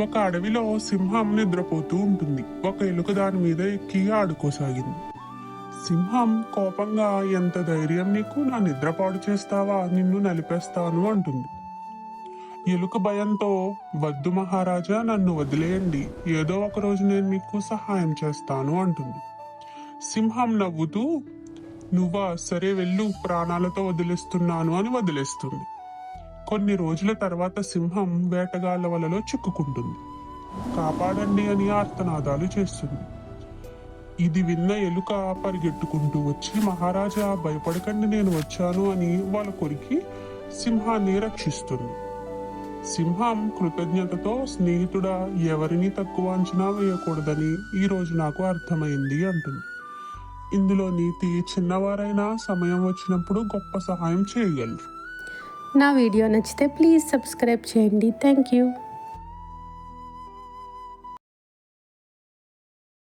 ఒక అడవిలో సింహం నిద్రపోతూ ఉంటుంది. ఒక ఎలుక దాని మీద ఎక్కి ఆడుకోసాగింది. సింహం కోపంగా, ఎంత ధైర్యం నీకు, నా నిద్ర పాడు చేస్తావా, నిన్ను నలిపేస్తాను అంటుంది. ఎలుక భయంతో, వద్దు మహారాజా, నన్ను వదిలేయండి, ఏదో ఒక రోజు నేను మీకు సహాయం చేస్తాను అంటుంది. సింహం నవ్వుతూ, నువ్వా, సరే వెళ్ళు, ప్రాణాలతో వదిలేస్తున్నాను అని వదిలేస్తుంది. కొన్ని రోజుల తర్వాత సింహం వేటగాళ్ల వలలో చిక్కుకుంటుంది. కాపాడండి అని ఆర్తనాదాలు చేస్తుంది. ఇది విన్న ఎలుక పరిగెట్టుకుంటూ వచ్చి, మహారాజా భయపడకండి, నేను వచ్చాను అని వాళ్ళ కొరికి సింహాన్ని రక్షిస్తుంది. సింహం కృతజ్ఞతతో, స్నేహితుడా, ఎవరిని తక్కువ అంచనా వేయకూడదని ఈ రోజు నాకు అర్థమైంది అంటుంది. ఇందులో నీతి, చిన్నవారైనా సమయం వచ్చినప్పుడు గొప్ప సహాయం చేయగలరు. నా వీడియో నచ్చితే ప్లీజ్ సబ్స్క్రైబ్ చేయండి. Thank you.